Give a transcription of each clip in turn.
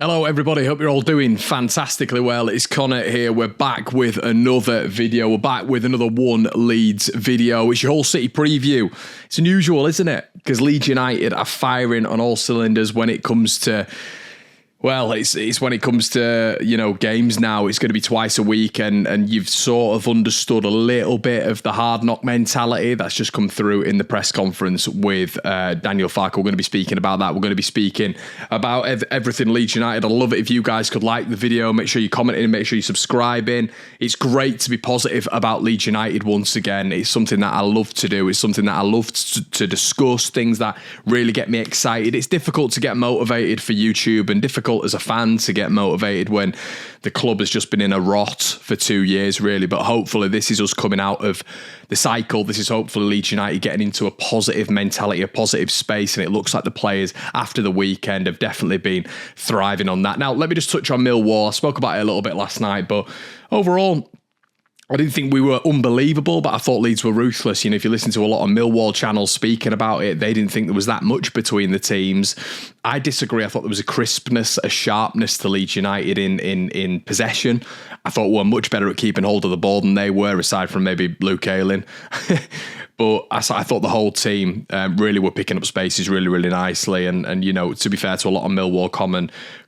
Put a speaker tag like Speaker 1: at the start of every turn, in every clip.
Speaker 1: Hello everybody, hope you're all doing fantastically well. It's Connor here. We're back with another video. We're back with another One Leeds video. It's your whole City preview. It's unusual, isn't it? Because Leeds United are firing on all cylinders when it comes to... Well, it's when it comes to, games now, it's going to be twice a week and you've sort of understood a little bit of the hard knock mentality that's just come through in the press conference with Daniel Farke. We're going to be speaking about that. We're going to be speaking about everything Leeds United. I'd love it if you guys could like the video. Make sure you comment in, make sure you subscribe in. It's great to be positive about Leeds United once again. It's something that I love to do. It's something that I love to discuss, things that really get me excited. It's difficult to get motivated for YouTube and difficult as a fan to get motivated when the club has just been in a rot for 2 years, really. But hopefully this is us coming out of the cycle. This is hopefully Leeds United getting into a positive mentality, a positive space, and it looks like the players after the weekend have definitely been thriving on that. Now, let me just touch on Millwall. I spoke about it a little bit last night, but overall, I didn't think we were unbelievable, but I thought Leeds were ruthless. If you listen to a lot of Millwall channels speaking about it, they didn't think there was that much between the teams. I disagree. I thought there was a crispness, a sharpness to Leeds United in possession. I thought we were much better at keeping hold of the ball than they were, aside from maybe Luke Ayling. But I thought the whole team really were picking up spaces really, really nicely. And to be fair to a lot of Millwall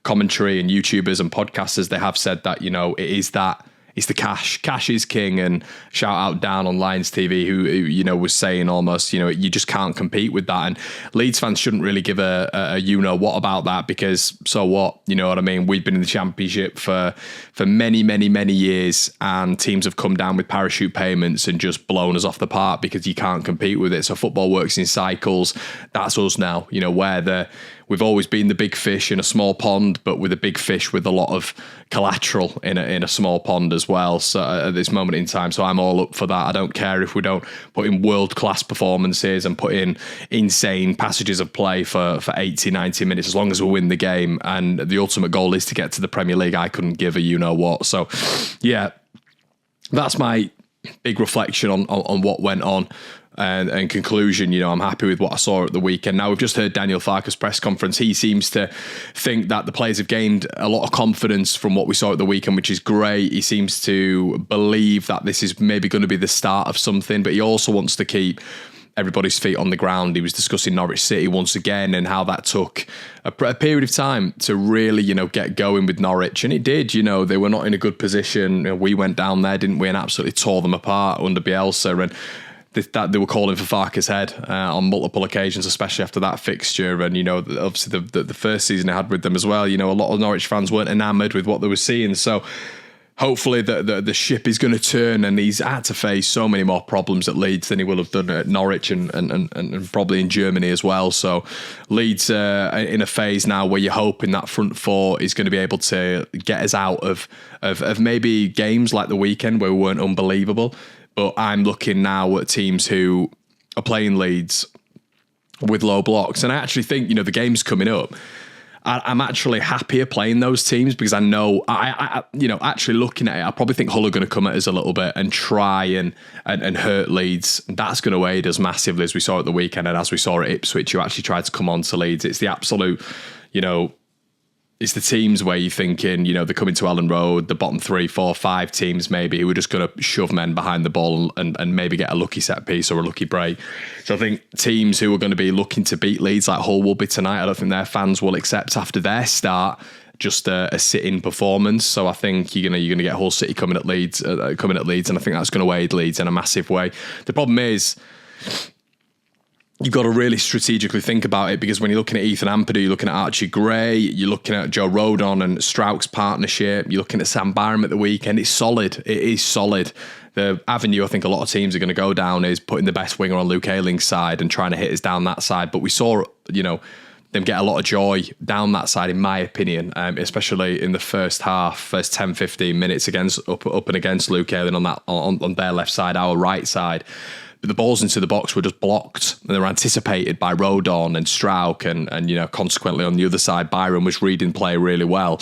Speaker 1: commentary and YouTubers and podcasters, they have said that, it is that. It's the cash. Cash is king, and shout out Dan on Lions TV who was saying almost, you just can't compete with that. And Leeds fans shouldn't really give a what about that, because so what? You know what I mean? We've been in the Championship for many, many, many years, and teams have come down with parachute payments and just blown us off the park because you can't compete with it. So football works in cycles. That's us now, where we've always been the big fish in a small pond, but with a big fish with a lot of collateral in a small pond as well. So at this moment in time, so I'm all up for that. I don't care if we don't put in world-class performances and put in insane passages of play for 80, 90 minutes, as long as we win the game. And the ultimate goal is to get to the Premier League. I couldn't give a what. So, yeah, that's my big reflection on what went on. And conclusion, I'm happy with what I saw at the weekend. Now, we've just heard Daniel Farke's press conference. He seems to think that the players have gained a lot of confidence from what we saw at the weekend, which is great. He seems to believe that this is maybe going to be the start of something, but he also wants to keep everybody's feet on the ground. He was discussing Norwich City once again and how that took a period of time to really, get going with Norwich. And it did, they were not in a good position. We went down there, didn't we, and absolutely tore them apart under Bielsa. And that they were calling for Farke's head on multiple occasions, especially after that fixture. And, obviously the first season I had with them as well, a lot of Norwich fans weren't enamoured with what they were seeing. So hopefully the ship is going to turn, and he's had to face so many more problems at Leeds than he will have done at Norwich and probably in Germany as well. So Leeds in a phase now where you're hoping that front four is going to be able to get us out of maybe games like the weekend where we weren't unbelievable. But I'm looking now at teams who are playing Leeds with low blocks. And I actually think, the game's coming up. I'm actually happier playing those teams because I know, actually looking at it, I probably think Hull are going to come at us a little bit and try and hurt Leeds. That's going to aid us massively, as we saw at the weekend and as we saw at Ipswich, who actually tried to come on to Leeds. It's the absolute, it's the teams where you're thinking, they're coming to Ellen Road, the bottom 3, 4, 5 teams maybe who are just going to shove men behind the ball and maybe get a lucky set piece or a lucky break. So I think teams who are going to be looking to beat Leeds like Hull will be tonight, I don't think their fans will accept after their start just a sit-in performance. So I think you're gonna get Hull City coming at Leeds, and I think that's going to aid Leeds in a massive way. The problem is, you've got to really strategically think about it, because when you're looking at Ethan Ampadu, you're looking at Archie Gray, you're looking at Joe Rodon and Strauch's partnership, you're looking at Sam Byram at the weekend. It's solid. It is solid. The avenue I think a lot of teams are going to go down is putting the best winger on Luke Ayling's side and trying to hit us down that side. But we saw, them get a lot of joy down that side, in my opinion, especially in the first half, first 10, 15 minutes up and against Luke Ayling on their left side, our right side. But the balls into the box were just blocked, and they were anticipated by Rodon and Strauch, and consequently on the other side, Byron was reading play really well.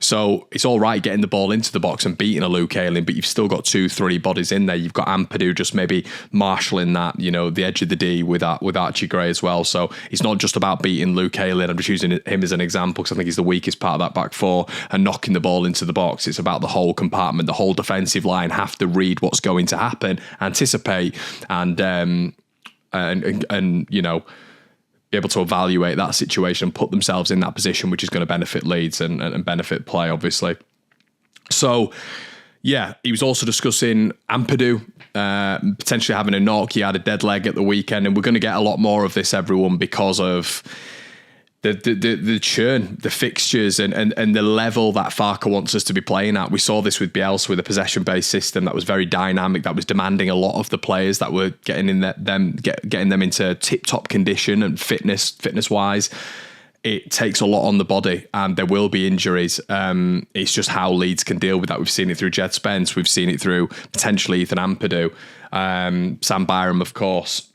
Speaker 1: So it's all right getting the ball into the box and beating a Luke Ayling, but you've still got 2-3 bodies in there. You've got Ampadu just maybe marshalling that, the edge of the D with Archie Gray as well. So it's not just about beating Luke Ayling. I'm just using him as an example because I think he's the weakest part of that back four, and knocking the ball into the box. It's about the whole compartment. The whole defensive line have to read what's going to happen, anticipate, and be able to evaluate that situation and put themselves in that position, which is going to benefit Leeds and benefit play, obviously. So, yeah, he was also discussing Ampadu potentially having a knock. He had a dead leg at the weekend, and we're going to get a lot more of this, everyone, because of the churn, the fixtures, and the level that Farke wants us to be playing at. We saw this with Bielsa, with a possession-based system that was very dynamic, that was demanding a lot of the players, that were getting them into tip-top condition and fitness-wise. It takes a lot on the body, and there will be injuries. It's just how Leeds can deal with that. We've seen it through Jed Spence. We've seen it through potentially Ethan Ampadu, Sam Byram, of course.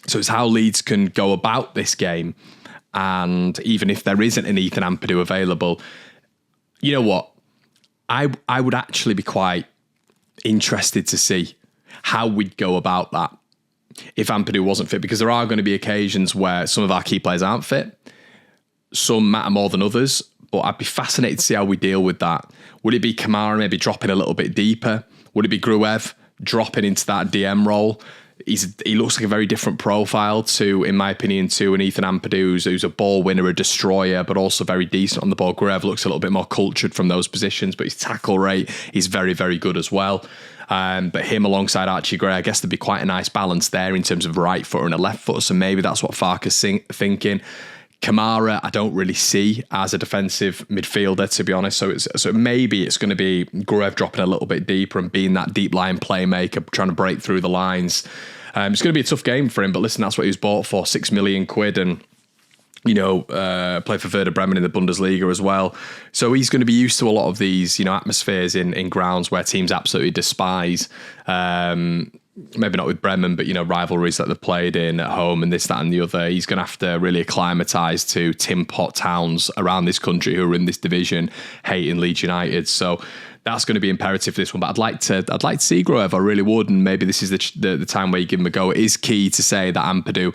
Speaker 1: So it's how Leeds can go about this game. And even if there isn't an Ethan Ampadu available, you know what? I would actually be quite interested to see how we'd go about that if Ampadu wasn't fit, because there are going to be occasions where some of our key players aren't fit. Some matter more than others, but I'd be fascinated to see how we deal with that. Would it be Kamara maybe dropping a little bit deeper? Would it be Gruev dropping into that DM role? He looks like a very different profile to, in my opinion, to an Ethan Ampadu, who's a ball winner, a destroyer, but also very decent on the ball. Gruev looks a little bit more cultured from those positions, but his tackle rate is very, very good as well. But him alongside Archie Gray, I guess there'd be quite a nice balance there in terms of right foot and a left foot. So maybe that's what Farke's thinking. Kamara, I don't really see as a defensive midfielder, to be honest. So maybe it's going to be Gruev dropping a little bit deeper and being that deep line playmaker, trying to break through the lines. It's going to be a tough game for him, but listen, that's what he was bought for, £6 million, and play for Werder Bremen in the Bundesliga as well. So he's going to be used to a lot of these, atmospheres in grounds where teams absolutely despise. Maybe not with Bremen, but, rivalries that they've played in at home and this, that and the other. He's going to have to really acclimatise to tin pot towns around this country who are in this division, hating Leeds United. So that's going to be imperative for this one. But I'd like to see Gruev, I really would. And maybe this is the time where you give him a go. It is key to say that Ampadu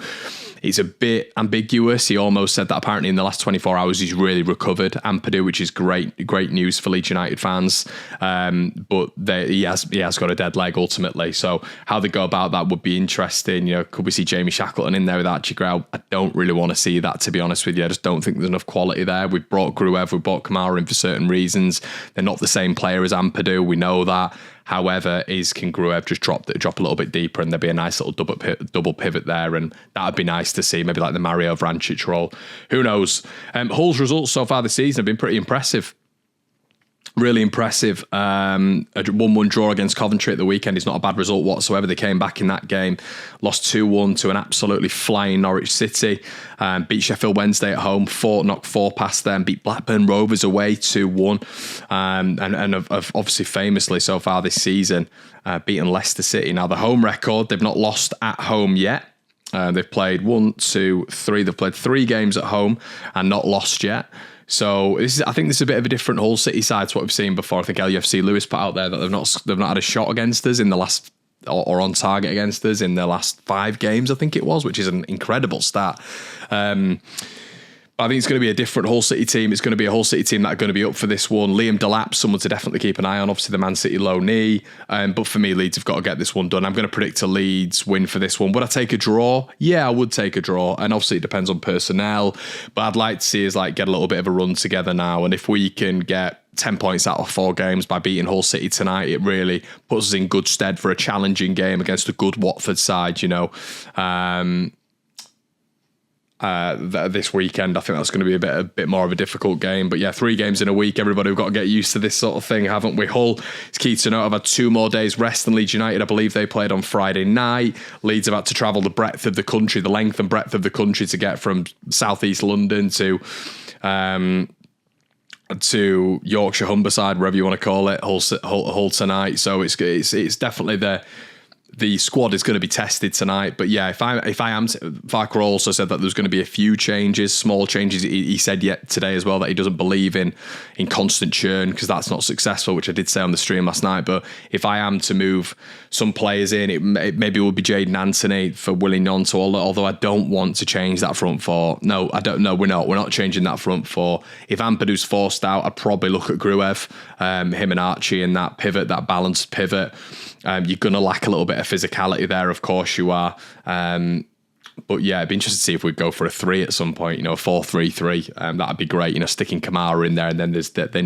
Speaker 1: is a bit ambiguous. He almost said that apparently in the last 24 hours he's really recovered, Ampadu, which is great news for Leeds United fans. But he has got a dead leg ultimately. So how they go about that would be interesting. Could we see Jamie Shackleton in there with Archie Gray? I don't really want to see that, to be honest with you. I just don't think there's enough quality there. We've brought Gruev, we've brought Kamara in for certain reasons. They're not the same player as Ampadu. We know that. However, can Gruev just drop a little bit deeper, and there'd be a nice little double pivot there, and that would be nice to see, maybe like the Mario Vrancic role. Who knows? Hull's results so far this season have been pretty impressive. Really impressive. A 1-1 draw against Coventry at the weekend is not a bad result whatsoever. They came back in that game, lost 2-1 to an absolutely flying Norwich City, beat Sheffield Wednesday at home, knocked 4 past them, beat Blackburn Rovers away 2-1, and obviously famously so far this season, beaten Leicester City. Now the home record, they've not lost at home yet. They've played 3 games at home and not lost yet. So I think this is a bit of a different Hull City side to what we've seen before. I think LUFC Lewis put out there that they've not had a shot against us in the last, or on target against us in their last 5 games, I think it was, which is an incredible stat. I think it's going to be a different Hull City team. It's going to be a Hull City team that are going to be up for this one. Liam Delap, someone to definitely keep an eye on. Obviously, the Man City low knee. But for me, Leeds have got to get this one done. I'm going to predict a Leeds win for this one. Would I take a draw? Yeah, I would take a draw. And obviously, it depends on personnel. But I'd like to see us get a little bit of a run together now. And if we can get 10 points out of 4 games by beating Hull City tonight, it really puts us in good stead for a challenging game against a good Watford side, this weekend. I think that's going to be a bit more of a difficult game. But yeah, 3 games in a week. Everybody, we've got to get used to this sort of thing, haven't we? Hull, it's key to note, I've had 2 more days rest than Leeds United. I believe they played on Friday night. Leeds have had to travel the breadth of the country, the length and breadth of the country to get from southeast London to Yorkshire Humberside, wherever you want to call it, Hull tonight. So it's definitely the squad is going to be tested tonight. But yeah, if I am, Farker also said that there's going to be a few changes, small changes. He said yet today as well that he doesn't believe in constant churn because that's not successful, which I did say on the stream last night. But if I am to move some players in, it maybe will be Jadon Anthony for Willie Gnonto, although I don't want to change that front four. No, I don't. No, we're not changing that front four. If Ampadu's forced out, I'd probably look at Gruev, him and Archie in that pivot, that balanced pivot. You're going to lack a little bit of physicality there, of course you are. But yeah, it'd be interesting to see if we'd go for a 3 at some point, a 4-3-3. That'd be great, sticking Kamara in there, and then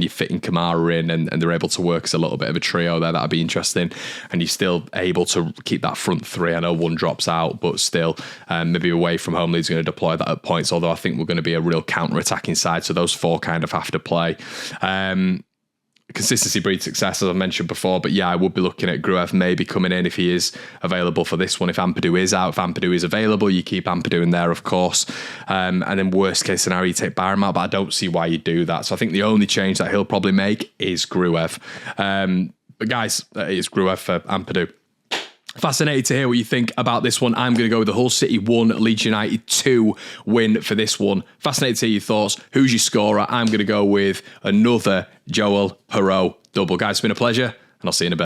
Speaker 1: you're fitting Kamara in, and they're able to work as a little bit of a trio there. That'd be interesting. And you're still able to keep that front 3. I know one drops out, but still, maybe away from home, Leeds are going to deploy that at points, although I think we're going to be a real counter-attacking side, so those 4 kind of have to play. Consistency breeds success, as I mentioned before, but yeah, I would be looking at Gruev maybe coming in if he is available for this one. If Ampadu is out, if Ampadu is available, you keep Ampadu in there, of course. And then worst case scenario, you take Byram out, but I don't see why you do that. So I think the only change that he'll probably make is Gruev. But guys, it's Gruev for Ampadu. Fascinated to hear what you think about this one. I'm going to go with the Hull City 1, Leeds United 2 win for this one. Fascinated to hear your thoughts. Who's your scorer? I'm going to go with another Joel Perreault double. Guys, it's been a pleasure, and I'll see you in a bit.